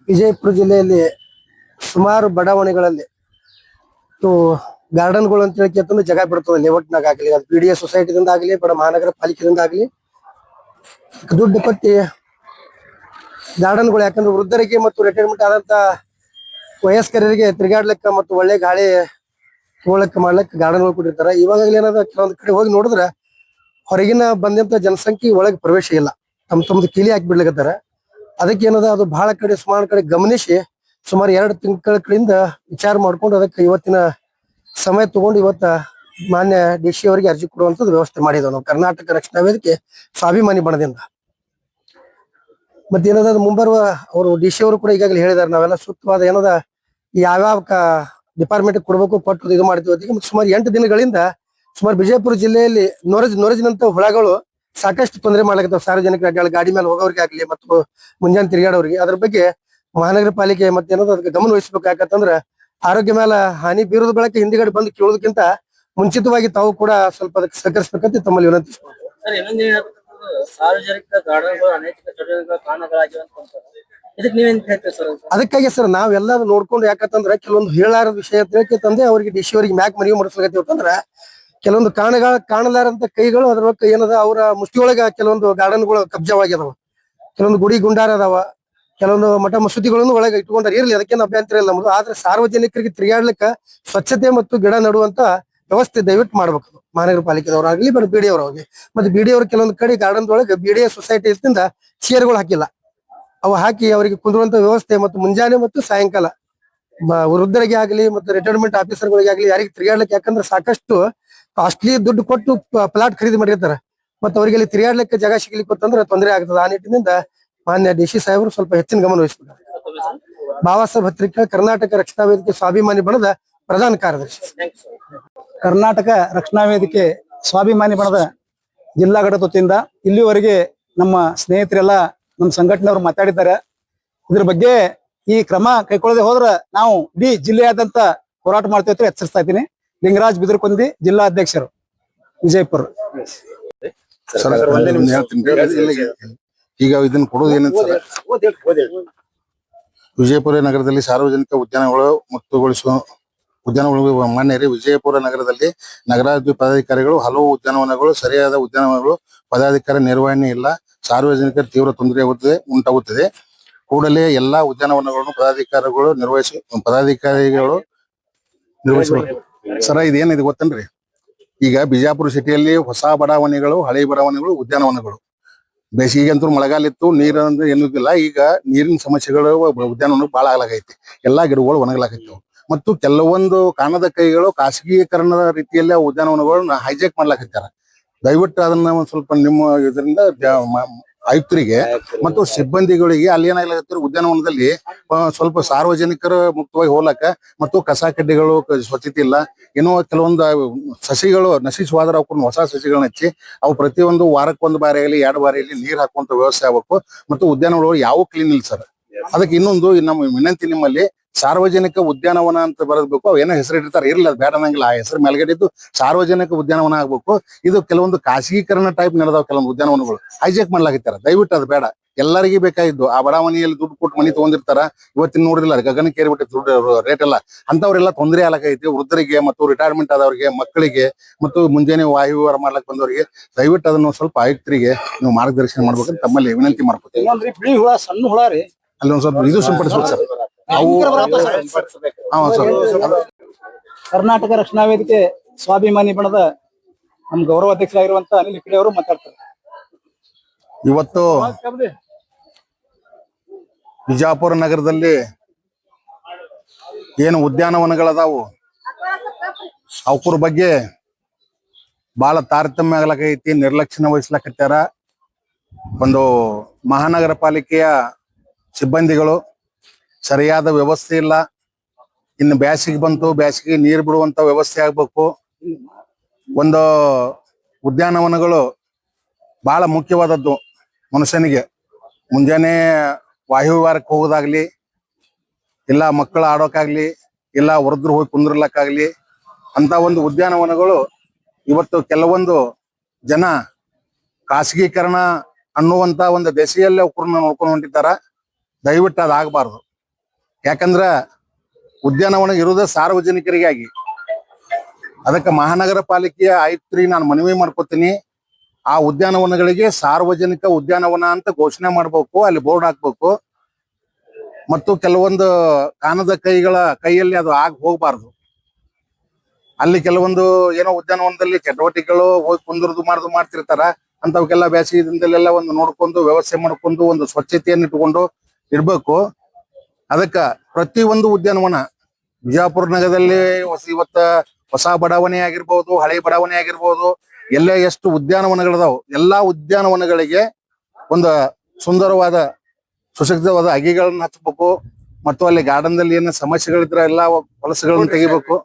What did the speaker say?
ವಿಜಯಪುರ ಜಿಲ್ಲೆಯಲ್ಲಿ ಸುಮಾರು ಬಡಾವಣೆಗಳಲ್ಲಿ ಗಾರ್ಡನ್ಗಳು ಅಂತ ಹೇಳಿ ಜಾಗ ಬಿಡ್ತದೆ. ಲೇಔಟ್ನಾಗ ಆಗ್ಲಿ, ಅದು PDA ಸೊಸೈಟಿದಿಂದ ಆಗ್ಲಿ, ಬಡ ಮಹಾನಗರ ಪಾಲಿಕೆದಿಂದ ಆಗ್ಲಿ ದುಡ್ಡು ಕೊಟ್ಟಿ ಗಾರ್ಡನ್ಗಳು, ಯಾಕಂದ್ರೆ ವೃದ್ಧರಿಗೆ ಮತ್ತು ರಿಟೈರ್ಮೆಂಟ್ ಆದಂತ ವಯಸ್ಕರಿಗೆ ತಿರುಗಾಡ್ಲಿಕ್ಕ ಮತ್ತು ಒಳ್ಳೆ ಗಾಳಿ ತಗೊಳಕ್ ಮಾಡ್ಲಿಕ್ಕೆ ಗಾರ್ಡನ್ಗಳು ಕೊಟ್ಟಿರ್ತಾರ. ಇವಾಗಲೇ ಏನಾದ ಕೆಲವೊಂದ್ ಕಡೆ ಹೋಗಿ ನೋಡಿದ್ರೆ ಹೊರಗಿನ ಬಂದಂತ ಜನಸಂಖ್ಯೆ ಒಳಗೆ ಪ್ರವೇಶ ಇಲ್ಲ, ತಮ್ಮದು ಕೀಲಿ ಹಾಕಿ ಬಿಡ್ಲಿಕತ್ತಾರ. ಅದಕ್ಕೆ ಏನದ ಅದು ಬಹಳ ಕಡೆ ಸುಮಾರು ಕಡೆ ಗಮನಿಸಿ ಸುಮಾರು 2 ತಿಂಗಳ ಕಡೆಯಿಂದ ವಿಚಾರ ಮಾಡ್ಕೊಂಡು ಅದಕ್ಕೆ ಇವತ್ತಿನ ಸಮಯ ತಗೊಂಡು ಇವತ್ತ ಮಾನ್ಯ DC ಅವರಿಗೆ ಅರ್ಜಿ ಕೊಡುವಂತದ್ದು ವ್ಯವಸ್ಥೆ ಮಾಡಿದೆವು ನಾವು ಕರ್ನಾಟಕ ರಕ್ಷಣಾ ವೇದಿಕೆ ಸ್ವಾಭಿಮಾನಿ ಬಣದಿಂದ. ಮತ್ತೇನದ ಮುಂಬರುವ ಅವರು DC ಅವರು ಕೂಡ ಈಗಾಗಲೇ ಹೇಳಿದಾರೆ, ನಾವೆಲ್ಲ ಸೂಕ್ತವಾದ ಏನದ ಯಾವ್ಯಾವ ಡಿಪಾರ್ಟ್ಮೆಂಟ್ ಕೊಡ್ಬೇಕು ಕೊಟ್ಟು ಇದು ಮಾಡ್ತೀವಿ. ಅದಕ್ಕೆ ಸುಮಾರು 8 ದಿನಗಳಿಂದ ಸುಮಾರು ವಿಜಯಪುರ ಜಿಲ್ಲೆಯಲ್ಲಿ ನೊರಜಿನಂತ ಹುಳಗಳು ಸಾಕಷ್ಟು ತೊಂದರೆ ಮಾಡ್ಲಿಕ್ಕೆ ಸಾರ್ವಜನಿಕರ ಗಾಡಿ ಮೇಲೆ ಹೋಗೋರಿಗೆ ಆಗ್ಲಿ ಮತ್ತು ಮುಂಜಾನೆ ತಿರುಗಾಡೋರಿಗೆ. ಅದ್ರ ಬಗ್ಗೆ ಮಹಾನಗರ ಪಾಲಿಕೆ ಮತ್ತೇನೋ ಅದಕ್ಕೆ ಗಮನ ವಹಿಸ್ಬೇಕು. ಯಾಕಂತಂದ್ರ ಆರೋಗ್ಯ ಮೇಲೆ ಹಾನಿ ಬೀರೋದ್ ಬೆಳಕ್ಕೆ ಹಿಂದಿಗಡೆ ಬಂದು ಕೇಳೋದಕ್ಕಿಂತ ಮುಂಚಿತವಾಗಿ ತಾವು ಕೂಡ ಸ್ವಲ್ಪ ಅದಕ್ಕೆ ಸಹಕರಿಸಬೇಕಂತ ತಮ್ಮಲ್ಲಿ ವಿನಂತಿಸ್ಬೋದು. ಅದಕ್ಕಾಗಿ ಸರ್ ನಾವೆಲ್ಲ ನೋಡ್ಕೊಂಡು, ಯಾಕಂತಂದ್ರೆ ಕೆಲವೊಂದು ಹೇಳಾರದ ವಿಷಯ ತಿಳ್ಕೊಂಡೆ ಅವ್ರಿಗೆ DC ಅವರಿಗೆ ಮ್ಯಾಕ್ ಮನವಿ ಮಾಡಿಸ್ಲಕತ್ತೀವಿ. ಅಂತಂದ್ರ ಕೆಲವೊಂದು ಕಾಣಲಾರಂತ ಕೈಗಳು ಅದ್ರ ಏನದ ಅವರ ಮುಷ್ಟಿಯೊಳಗ ಕೆಲವೊಂದು ಗಾರ್ಡನ್ಗಳು ಕಬ್ಜವಾಗಿದಾವ, ಕೆಲವೊಂದು ಗುಡಿ ಗುಂಡಾರ ಅದಾವ, ಕೆಲವೊಂದು ಮಠ ಮಸೂದಿಗಳನ್ನು ಒಳಗೆ ಇಟ್ಕೊಂಡಾರ. ಇರ್ಲಿ, ಅದಕ್ಕೇನು ಅಭ್ಯಂತರ ಇಲ್ಲ ನಮ್ದು. ಆದ್ರೆ ಸಾರ್ವಜನಿಕರಿಗೆ ತಿರುಗಾಡ್ಲಿಕ್ಕ ಸ್ವಚ್ಛತೆ ಮತ್ತು ಗಿಡ ನೆಡುವಂತ ವ್ಯವಸ್ಥೆ ದಯವಿಟ್ಟು ಮಾಡ್ಬೇಕು. ಮಹಾನಗರ ಪಾಲಿಕೆದವರಾಗ್ಲಿ ಬಟ್ BDA ಅವರಾಗ್ಲಿ. ಮತ್ತೆ BDA ಅವರು ಕೆಲವೊಂದು ಕಡೆ ಗಾರ್ಡನ್ ಒಳಗೆ BDA ಸೊಸೈಟಿಯಿಂದ ಚೇರ್ಗಳು ಹಾಕಿಲ್ಲ, ಅವು ಹಾಕಿ ಅವರಿಗೆ ಕುಂದ್ರುವಂತ ವ್ಯವಸ್ಥೆ ಮತ್ತು ಮುಂಜಾನೆ ಮತ್ತು ಸಾಯಂಕಾಲ ವೃದ್ಧರಿಗೆ ಆಗ್ಲಿ ಮತ್ತು ರಿಟೈರ್ಮೆಂಟ್ ಆಫೀಸರ್ಗಳಿಗೆ ಆಗ್ಲಿ ಯಾರಿಗೆ ತಿರುಗಾಡ್ಲಿಕ್ಕೆ, ಯಾಕಂದ್ರೆ ಸಾಕಷ್ಟು ಕಾಸ್ಟ್ಲಿ ದುಡ್ಡು ಕೊಟ್ಟು ಪ್ಲಾಟ್ ಖರೀದಿ ಮಾಡಿರ್ತಾರೆ. ಮತ್ತೆ ಅವರಿಗೆ ಅಲ್ಲಿ ತಿರುಗಾಡ್ಲಿಕ್ಕೆ ಜಾಗ ಸಿಗ್ಲಿಕ್ಕೆ ಅಂತಂದ್ರೆ ತೊಂದರೆ ಆಗ್ತದೆ. ಆ ನಿಟ್ಟಿನಿಂದ ಮಾನ್ಯ DC ಸಾಹೇಬರು ಸ್ವಲ್ಪ ಹೆಚ್ಚಿನ ಗಮನ ವಹಿಸಬೇಕು. ಬಾಬಾ ಸಾಹೇಬ್ ಹತ್ರಿಕಾ, ಕರ್ನಾಟಕ ರಕ್ಷಣಾ ವೇದಿಕೆ ಸ್ವಾಭಿಮಾನಿ ಬಣದ ಪ್ರಧಾನ ಕಾರ್ಯದರ್ಶಿ. ಕರ್ನಾಟಕ ರಕ್ಷಣಾ ವೇದಿಕೆ ಸ್ವಾಭಿಮಾನಿ ಬಣದ ಜಿಲ್ಲಾ ಘಟಕದಿಂದ ಇಲ್ಲಿವರೆಗೆ ನಮ್ಮ ಸ್ನೇಹಿತರೆಲ್ಲ ನಮ್ಮ ಸಂಘಟನೆಯವರು ಮಾತಾಡಿದ್ದಾರೆ. ಇದ್ರ ಬಗ್ಗೆ ಈ ಕ್ರಮ ಕೈಗೊಳ್ಳದೆ ಹೋದ್ರ ನಾವು ಇಡೀ ಜಿಲ್ಲೆಯಾದಂತ ಹೋರಾಟ ಮಾಡ್ತೇವೆ ಅಂತ ಎಚ್ಚರಿಸ್ತಾ ಇದ್ದೀನಿ. ಲಿಂಗರಾಜ್ ಬಿದರಕೊಂದಿ, ಜಿಲ್ಲಾ ಅಧ್ಯಕ್ಷರು, ವಿಜಯಪುರ. ಈಗ ಇದನ್ನ ಕೊಡೋದು ಏನಂತ, ವಿಜಯಪುರ ನಗರದಲ್ಲಿ ಸಾರ್ವಜನಿಕ ಉದ್ಯಾನಗಳು ಮುಕ್ತಗೊಳಿಸುವ ಉದ್ಯಾನಗಳು ಮಾನ್ಯರೇ, ವಿಜಯಪುರ ನಗರದಲ್ಲಿ ನಗರಾಭಿವೃದ್ಧಿ ಪದಾಧಿಕಾರಿಗಳು ಹಲವು ಉದ್ಯಾನವನಗಳು ಸರಿಯಾದ ಉದ್ಯಾನವನಗಳು ಪದಾಧಿಕಾರಿ ನಿರ್ವಹಣೆ ಇಲ್ಲ, ಸಾರ್ವಜನಿಕರ ತೀವ್ರ ತೊಂದರೆ ಉಂಟಾಗುತ್ತದೆ. ಕೂಡಲೇ ಎಲ್ಲಾ ಉದ್ಯಾನವನಗಳನ್ನು ಪದಾಧಿಕಾರಿಗಳು ನಿರ್ವಹಿಸಬೇಕು. ಸರ, ಇದೇನಿದೆ ಗೊತ್ತನ್ರಿ, ಈಗ ಬಿಜಾಪುರ ಸಿಟಿಯಲ್ಲಿ ಹೊಸ ಬಡಾವಣೆಗಳು, ಹಳೆ ಬಡಾವಣೆಗಳು, ಉದ್ಯಾನವನಗಳು. ಬೇಸಿಗೆ ಅಂತೂ ಮಳೆಗಾಲ ಇತ್ತು, ನೀರಂದ್ರೆ ಎನ್ನುವುದಿಲ್ಲ. ಈಗ ನೀರಿನ ಸಮಸ್ಯೆಗಳು ಉದ್ಯಾನವನ ಬಹಳ ಆಗ್ಲಾಗೈತಿ, ಎಲ್ಲಾ ಗಿಡಗಳು ಒಣಗಲಾಗೈತಿ. ಮತ್ತು ಕೆಲವೊಂದು ಕಾಣದ ಕೈಗಳು ಖಾಸಗೀಕರಣದ ರೀತಿಯಲ್ಲಿ ಉದ್ಯಾನವನಗಳನ್ನ ಹೈಜಾಕ್ ಮಾಡ್ಲಾಕತ್ತಾರ. ದಯವಿಟ್ಟು ಅದನ್ನ ಒಂದ್ ಸ್ವಲ್ಪ ನಿಮ್ಮ ಇದರಿಂದ ಆಯುಕ್ತರಿಗೆ ಮತ್ತು ಸಿಬ್ಬಂದಿಗಳಿಗೆ ಅಲ್ಲಿ ಏನಾಗ್ಲಾಗತ್ತಾರ, ಉದ್ಯಾನವನದಲ್ಲಿ ಸ್ವಲ್ಪ ಸಾರ್ವಜನಿಕರು ಮುಕ್ತವಾಗಿ ಹೋಗ್ಲಕ್ಕ ಮತ್ತು ಕಸ ಕಡ್ಡಿಗಳು ಸ್ವಚ್ಛತೆ ಇಲ್ಲ. ಏನೋ ಕೆಲವೊಂದು ಸಸಿಗಳು ನಶಿಸುವಾದ್ರೆ ಅವಕ್ಕನ್ನು ಹೊಸ ಸಸಿಗಳನ್ನ ಹಚ್ಚಿ ಅವು ಪ್ರತಿಯೊಂದು ವಾರಕ್ಕೊಂದು ಬಾರಿ ಆಗಲಿ 2 ಬಾರಿ ಆಗಲಿ ನೀರ್ ಹಾಕುವಂತ ವ್ಯವಸ್ಥೆ ಆಗ್ಬೇಕು. ಮತ್ತು ಉದ್ಯಾನವನಗಳು ಯಾವ ಕ್ಲೀನ್ ಇಲ್ಲ ಸರ್. ಅದಕ್ಕೆ ಇನ್ನೊಂದು ನಮ್ಮ ವಿನಂತಿ ನಿಮ್ಮಲ್ಲಿ, ಸಾರ್ವಜನಿಕ ಉದ್ಯಾನವನ ಅಂತ ಬರಬೇಕು. ಅವ್ ಏನೋ ಹೆಸರಿಟ್ಟಿರ್ತಾರೆ, ಇರ್ಲಿ, ಅದು ಬೇಡ ಅನ್ನಂಗಿಲ್ಲ. ಆ ಹೆಸರು ಮೇಲ್ಗಡೆ ಇದ್ದು ಸಾರ್ವಜನಿಕ ಉದ್ಯಾನವನ ಆಗ್ಬೇಕು. ಇದು ಕೆಲವೊಂದು ಖಾಸಗೀಕರಣ ಟೈಪ್ ನಡೆದಾವ ಕೆಲವೊಂದು ಉದ್ಯಾನವನಗಳು ಹೈಜಾಕ್ ಮಾಡ್ಲಾಗಿತ್ತಾರ. ದಯವಿಟ್ಟು ಅದು ಬೇಡ. ಎಲ್ಲರಿಗೂ ಬೇಕಾಗಿದ್ದು ಆ ಬಡಾವಣೆಯಲ್ಲಿ ದುಡ್ಡು ಕೊಟ್ಟು ಮನಿ ತಗೊಂಡಿರ್ತಾರ. ಇವತ್ತಿನ ನೋಡಿದಿಲ್ಲ, ಗಗನಕ್ಕೆ ಏರಿಬಿಟ್ಟೈತೆ ದುಡ್ಡು ರೇಟ್ ಎಲ್ಲ. ಅಂತವ್ರೆಲ್ಲ ತೊಂದರೆ ಆಗ್ಲಾಕೈತಿ. ವೃದ್ಧರಿಗೆ ಮತ್ತು ರಿಟೈರ್ಮೆಂಟ್ ಆದವರಿಗೆ, ಮಕ್ಕಳಿಗೆ ಮತ್ತು ಮುಂಜಾನೆ ವಾಯುವ್ಯವಹಾರ ಮಾಡ್ಲಕ್ ಬಂದವರಿಗೆ ದಯವಿಟ್ಟು ಅದನ್ನು ಸ್ವಲ್ಪ ಆಯುಕ್ತರಿಗೆ ನೀವು ಮಾರ್ಗದರ್ಶನ ಮಾಡ್ಬೇಕಂತ ತಮ್ಮಲ್ಲಿ ವಿನಂತಿ ಮಾಡ್ಕೊತೀವಿ. ಸಣ್ಣ ಹುಳ ರೀ, ಅಲ್ಲಿ ಒಂದ್ ಸ್ವಲ್ಪ ಇದು ಸಿಂಪಡಿಸ್ಬೇಕು ಸರ್. ಕರ್ನಾಟಕ ರಕ್ಷಣಾ ವೇದಿಕೆ ಸ್ವಾಭಿಮಾನಿ ಬಣದ ನಮ್ಮ ಗೌರವ ಅಧ್ಯಕ್ಷರಾಗಿರುವಂತ ಅನಿಲ್ ಹಿಕ್ಡೆ ಅವರು ಮಾತಾಡ್ತಾರೆ. ಇವತ್ತು ಬಿಜಾಪುರ ನಗರದಲ್ಲಿ ಏನು ಉದ್ಯಾನವನಗಳದಾವು ಅವಕರ ಬಗ್ಗೆ ಬಹಳ ತಾರತಮ್ಯ ಆಗ್ಲಕೈತಿ, ನಿರ್ಲಕ್ಷ್ಯ ವಹಿಸ್ಲಕತ್ಯಾರ. ಒಂದು ಮಹಾನಗರ ಪಾಲಿಕೆಯ ಸಿಬ್ಬಂದಿಗಳು ಸರಿಯಾದ ವ್ಯವಸ್ಥೆ ಇಲ್ಲ. ಇನ್ನು ಬ್ಯಾಸಿಗೆ ಬಂತು, ಬ್ಯಾಸಿಗೆ ನೀರು ಬಿಡುವಂತ ವ್ಯವಸ್ಥೆ ಆಗ್ಬೇಕು. ಒಂದು ಉದ್ಯಾನವನಗಳು ಬಹಳ ಮುಖ್ಯವಾದದ್ದು ಮನುಷ್ಯನಿಗೆ. ಮುಂಜಾನೆ ವಾಯುವಿಹಾರಕ್ಕೆ ಹೋಗೋದಾಗ್ಲಿ, ಇಲ್ಲ ಮಕ್ಕಳು ಆಡೋಕಾಗ್ಲಿ, ಇಲ್ಲ ವೃದ್ಧರು ಹೋಗಿ ಕುಂದ್ರಲಕ್ಕಾಗ್ಲಿ, ಅಂತ ಒಂದು ಉದ್ಯಾನವನಗಳು ಇವತ್ತು ಕೆಲವೊಂದು ಜನ ಖಾಸಗೀಕರಣ ಅನ್ನುವಂತ ಒಂದು ದೆಸೆಯಲ್ಲೇ ಅವ್ರನ್ನ ನೋಡ್ಕೊಂಡು ಹೊಂಟಿದ್ದಾರ. ದಯವಿಟ್ಟು ಅದಾಗಬಾರ್ದು. ಯಾಕಂದ್ರ ಉದ್ಯಾನವನ ಇರುವುದ ಸಾರ್ವಜನಿಕರಿಗಾಗಿ. ಅದಕ್ಕೆ ಮಹಾನಗರ ಪಾಲಿಕೆಯ ಆಯುಕ್ತರಿಗೆ ನಾನು ಮನವಿ ಮಾಡ್ಕೊತೀನಿ, ಆ ಉದ್ಯಾನವನಗಳಿಗೆ ಸಾರ್ವಜನಿಕ ಉದ್ಯಾನವನ ಅಂತ ಘೋಷಣೆ ಮಾಡ್ಬೇಕು, ಅಲ್ಲಿ ಬೋರ್ಡ್ ಹಾಕ್ಬೇಕು. ಮತ್ತು ಕೆಲವೊಂದು ಕಾಣದ ಕೈಯಲ್ಲಿ ಅದು ಹೋಗ್ಬಾರ್ದು. ಅಲ್ಲಿ ಕೆಲವೊಂದು ಏನೋ ಉದ್ಯಾನವನದಲ್ಲಿ ಚಟುವಟಿಕೆಗಳು ಹೋಗಿ ಕುಂದ್ರದು ಮಾಡ್ತಿರ್ತಾರ. ಅಂತವಕ್ಕೆಲ್ಲ ಬೇಸಿಗೆ ದಿನದಲ್ಲೆಲ್ಲ ಒಂದು ನೋಡ್ಕೊಂಡು ವ್ಯವಸ್ಥೆ ಮಾಡ್ಕೊಂಡು ಒಂದು ಸ್ವಚ್ಛತೆಯನ್ನು ಇಟ್ಕೊಂಡು ಇರ್ಬೇಕು. ಅದಕ್ಕ ಪ್ರತಿ ಒಂದು ಉದ್ಯಾನವನ ಬಿಜಾಪುರ ನಗರದಲ್ಲಿ ಇವತ್ತ ಹೊಸ ಬಡಾವಣೆ ಆಗಿರ್ಬೋದು, ಹಳೆ ಬಡಾವಣೆ ಆಗಿರ್ಬೋದು, ಎಲ್ಲೇ ಎಷ್ಟು ಉದ್ಯಾನವನಗಳದಾವು ಎಲ್ಲಾ ಉದ್ಯಾನವನಗಳಿಗೆ ಒಂದು ಸುಂದರವಾದ ಸುಸಜ್ಜಿತವಾದ ಅಗಿಗಳನ್ನ ಹಚ್ಚಬೇಕು. ಮತ್ತು ಅಲ್ಲಿ ಗಾರ್ಡನ್ ದಲ್ಲಿ ಏನ ಸಮಸ್ಯೆಗಳಿದ್ರೆ ಎಲ್ಲಾ ಹೊಲಸುಗಳನ್ನ ತೆಗಿಬೇಕು.